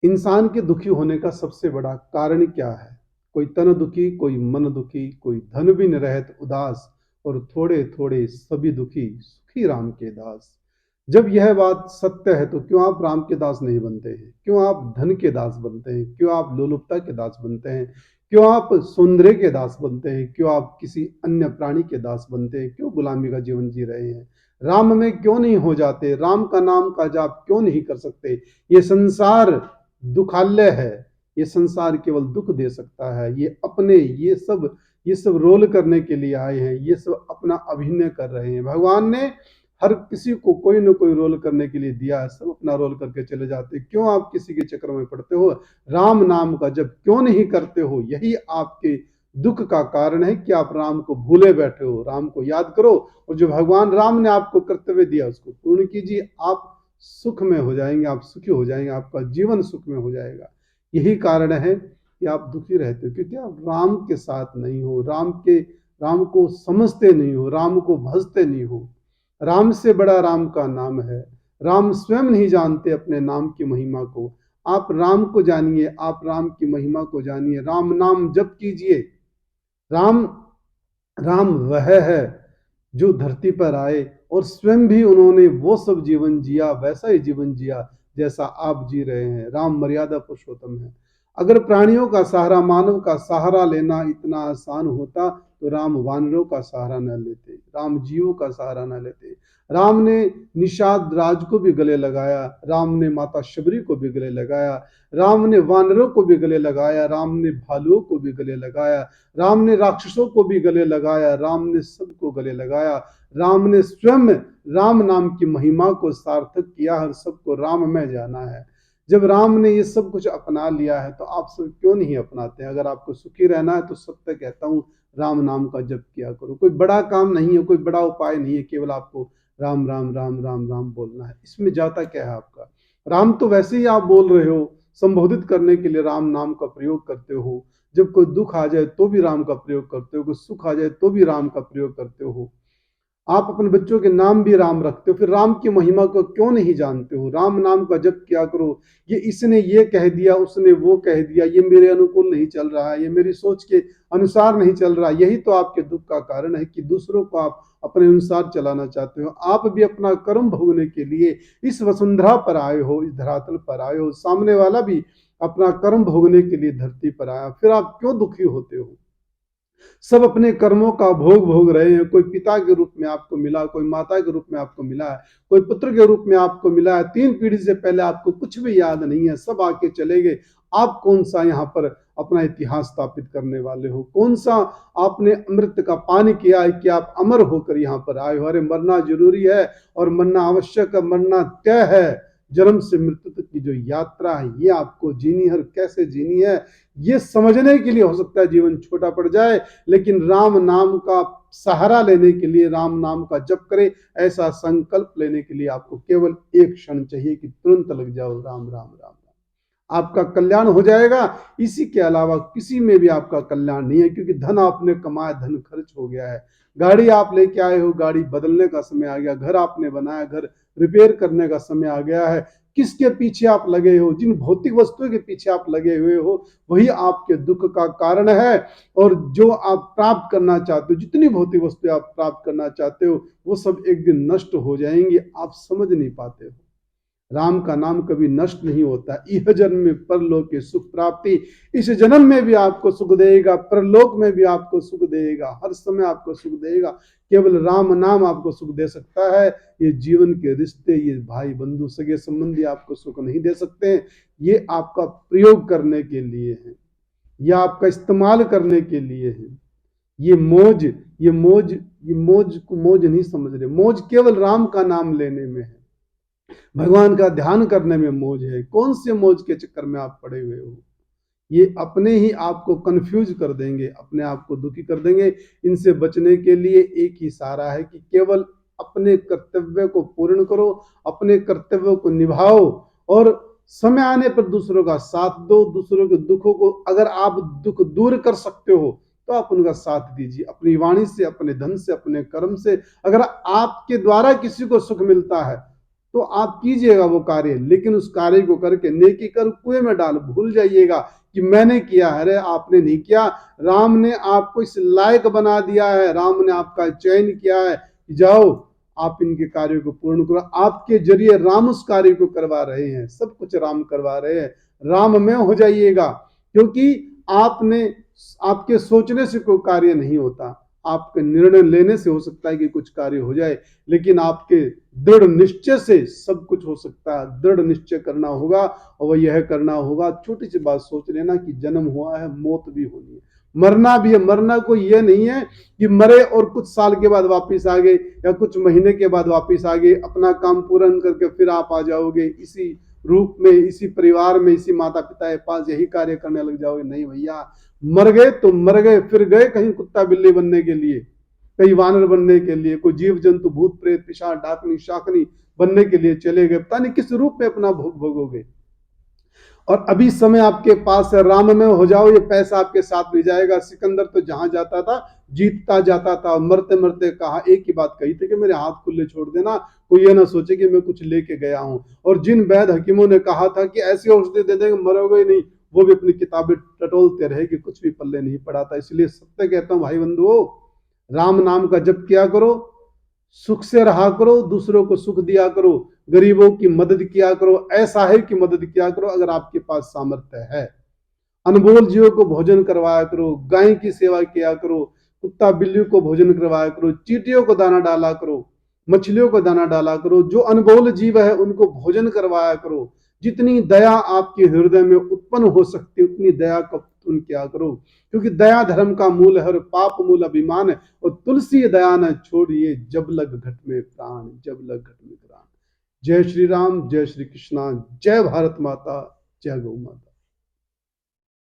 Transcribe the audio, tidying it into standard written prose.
इंसान के दुखी होने का सबसे बड़ा कारण क्या है? कोई तन दुखी, कोई मन दुखी, कोई धन बिन रहत उदास, और थोड़े थोड़े सभी दुखी, सुखी राम के दास। जब यह बात सत्य है तो क्यों आप राम के दास नहीं बनते हैं? क्यों आप धन के दास बनते हैं? क्यों आप लोलुपता के दास बनते हैं? क्यों आप सौंदर्य के दास बनते हैं? क्यों आप किसी अन्य प्राणी के दास बनते हैं? क्यों गुलामी का जीवन जी रहे हैं? राम में क्यों नहीं हो जाते? राम का नाम का जाप क्यों नहीं कर सकते? ये संसार दुखालय है। ये संसार केवल दुख दे सकता है। ये अपने ये सब रोल करने के लिए आए हैं। ये सब अपना अभिनय कर रहे हैं। भगवान ने हर किसी को कोई ना कोई रोल करने के लिए दिया है। सब अपना रोल करके चले जाते हैं। क्यों आप किसी के चक्कर में पड़ते हो? राम नाम का जब क्यों नहीं करते हो? यही आपके दुख का कारण है कि आप राम को भूले बैठे हो। राम को याद करो और जो भगवान राम ने आपको कर्तव्य दिया उसको पूर्ण कीजिए। आप सुख में हो जाएंगे, आप सुखी हो जाएंगे, आपका जीवन सुख में हो जाएगा। यही कारण है कि आप दुखी रहते हो, क्योंकि आप राम के साथ नहीं हो। राम को समझते नहीं हो, राम को भजते नहीं हो। राम से बड़ा राम का नाम है। राम स्वयं नहीं जानते अपने नाम की महिमा को। आप राम को जानिए, आप राम की महिमा को जानिए। राम नाम जप कीजिए। राम राम वह है जो धरती पर आए और स्वयं भी उन्होंने वो सब जीवन जिया, वैसा ही जीवन जिया जैसा आप जी रहे हैं। राम मर्यादा पुरुषोत्तम है। अगर प्राणियों का सहारा, मानव का सहारा लेना इतना आसान होता तो राम वानरों का सहारा न लेते, राम जीवों का सहारा न लेते। राम ने निषाद राज को भी गले लगाया, राम ने माता शबरी को भी गले लगाया, राम ने वानरों को भी गले लगाया, राम ने भालुओं को भी गले लगाया, राम ने राक्षसों को भी गले लगाया, राम ने सबको गले लगाया। राम ने स्वयं राम नाम की महिमा को सार्थक किया, हर सबको राम में जाना है। जब राम ने ये सब कुछ अपना लिया है तो आप सब क्यों नहीं अपनाते हैं? अगर आपको सुखी रहना है तो सत्य कहता हूँ, राम नाम का जप किया करो। कोई बड़ा काम नहीं है, कोई बड़ा उपाय नहीं है, केवल आपको राम राम राम राम राम बोलना है। इसमें जाता क्या है आपका? राम तो वैसे ही आप बोल रहे हो, संबोधित करने के लिए राम नाम का प्रयोग करते हो। जब कोई दुख आ जाए तो भी राम का प्रयोग करते हो, कोई सुख आ जाए तो भी राम का प्रयोग करते हो। आप अपने बच्चों के नाम भी राम रखते हो, फिर राम की महिमा को क्यों नहीं जानते हो? राम नाम का जप किया करो। ये इसने ये कह दिया, उसने वो कह दिया, ये मेरे अनुकूल नहीं चल रहा है, ये मेरी सोच के अनुसार नहीं चल रहा। यही तो आपके दुख का कारण है कि दूसरों को आप अपने अनुसार चलाना चाहते हो। आप भी अपना कर्म भोगने के लिए इस वसुंधरा पर आए हो, इस धरातल पर आए हो। सामने वाला भी अपना कर्म भोगने के लिए धरती पर आया, फिर आप क्यों दुखी होते हो? सब अपने कर्मों का भोग भोग रहे हैं। कोई पिता के रूप में आपको मिला, कोई माता के रूप में आपको मिला है, कोई पुत्र के रूप में आपको मिला है। 3 पीढ़ी से पहले आपको कुछ भी याद नहीं है, सब आके चले गए। आप कौन सा यहाँ पर अपना इतिहास स्थापित करने वाले हो? कौन सा आपने अमृत का पान किया है कि आप अमर होकर यहाँ पर आए हो? अरे मरना जरूरी है और मरना आवश्यक है, मरना तय है। जन्म से मृत्यु तक की जो यात्रा है ये आपको जीनी है। कैसे जीनी है ये समझने के लिए हो सकता है जीवन छोटा पड़ जाए, लेकिन राम नाम का सहारा लेने के लिए, राम नाम का जप करे, ऐसा संकल्प लेने के लिए आपको केवल एक क्षण चाहिए कि तुरंत लग जाओ राम राम राम राम। आपका कल्याण हो जाएगा। इसी के अलावा किसी में भी आपका कल्याण नहीं है, क्योंकि धन आपने कमाया, धन खर्च हो गया है। गाड़ी आप लेके आए हो, गाड़ी बदलने का समय आ गया। घर आपने बनाया, घर रिपेयर करने का समय आ गया है। किसके पीछे आप लगे हो? जिन भौतिक वस्तुओं के पीछे आप लगे हुए हो वही आपके दुख का कारण है। और जो आप प्राप्त करना चाहते हो, जितनी भौतिक वस्तुएं आप प्राप्त करना चाहते हो, वो सब एक दिन नष्ट हो जाएंगी। आप समझ नहीं पाते हो। राम का नाम कभी नष्ट नहीं होता। इह जन्म में परलोक की सुख प्राप्ति, इस जन्म में भी आपको सुख देगा, परलोक में भी आपको सुख देगा, हर समय आपको सुख देगा। केवल राम नाम आपको सुख दे सकता है। ये जीवन के रिश्ते, ये भाई बंधु सगे संबंधी आपको सुख नहीं दे सकते। ये आपका प्रयोग करने के लिए है, या आपका इस्तेमाल करने के लिए है। ये मौज को मौज नहीं समझ रहे। मौज केवल राम का नाम लेने में है, भगवान का ध्यान करने में मौज है। कौन से मौज के चक्कर में आप पड़े हुए हो? ये अपने ही आपको कंफ्यूज कर देंगे, अपने आप को दुखी कर देंगे। इनसे बचने के लिए एक ही सहारा है कि केवल अपने कर्तव्य को पूर्ण करो, अपने कर्तव्यों को निभाओ और समय आने पर दूसरों का साथ दो। दूसरों के दुखों को अगर आप दुख दूर कर सकते हो तो आप उनका साथ दीजिए, अपनी वाणी से, अपने धन से, अपने कर्म से। अगर आपके द्वारा किसी को सुख मिलता है तो आप कीजिएगा वो कार्य, लेकिन उस कार्य को करके नेकी कर कुएं में डाल, भूल जाइएगा कि मैंने किया है। अरे आपने नहीं किया, राम ने आपको इस लायक बना दिया है, राम ने आपका चयन किया है कि जाओ आप इनके कार्यों को पूर्ण करो। आपके जरिए राम उस कार्य को करवा रहे हैं, सब कुछ राम करवा रहे हैं। राम में हो जाइएगा, क्योंकि आपने आपके सोचने से कोई कार्य नहीं होता, आपके निर्णय लेने से हो सकता है कि कुछ कार्य हो जाए, लेकिन आपके दृढ़ निश्चय से सब कुछ हो सकता है। दृढ़ निश्चय करना होगा, और वह यह करना होगा, छोटी सी बात सोच लेना कि जन्म हुआ है, मौत भी होनी है, मरना भी है। मरना कोई ये नहीं है कि मरे और कुछ साल के बाद वापिस आ गए या कुछ महीने के बाद वापिस आ गए, अपना काम पूरा करके फिर आप आ जाओगे इसी रूप में, इसी परिवार में, इसी माता पिता के पास यही कार्य करने लग जाओगे। नहीं भैया, मर गए तो मर गए, फिर गए कहीं कुत्ता बिल्ली बनने के लिए, कहीं वानर बनने के लिए, कोई जीव जंतु भूत प्रेत पिशाच डाकनी शाकनी बनने के लिए चले गए। पता नहीं किस रूप में अपना भोग भोगोगे। और अभी समय आपके पास है, राम में हो जाओ, ये पैसा आपके साथ ले जाएगा। सिकंदर तो जहां जाता था जीतता जाता था, मरते मरते कहा एक ही बात कही थी कि मेरे हाथ खुले छोड़ देना, कोई ये ना सोचे कि मैं कुछ लेके गया हूं। और जिन वैद्य हकीमों ने कहा था कि ऐसी औषधि दे देंगे मरोगे ही नहीं, वो भी अपनी किताबें टटोलते रहे कि कुछ भी पल्ले नहीं पड़ा था। इसलिए सत्य कहता हूं भाई बंधुओं, राम नाम का जप किया करो, सुख से रहा करो, दूसरों को सुख दिया करो, गरीबों की मदद किया करो, ऐसा है कि मदद किया करो अगर आपके पास सामर्थ्य है। अनमोल जीवों को भोजन करवाया करो, गाय की सेवा किया करो, कुत्ता बिल्ली को भोजन करवाया करो, चींटियों को दाना डाला करो, मछलियों को दाना डाला करो, जो अनमोल जीव है उनको भोजन करवाया करो। जितनी दया आपके हृदय में उत्पन्न हो सकती है उतनी दया का उत्पन्न किया करो, क्योंकि दया धर्म का मूल है और पाप मूल अभिमान है। और तुलसी दया न छोड़िए, जब लग घट में प्राण, जब लग घट में प्राण। जय श्री राम, जय श्री कृष्णा, जय भारत माता, जय गौ माता।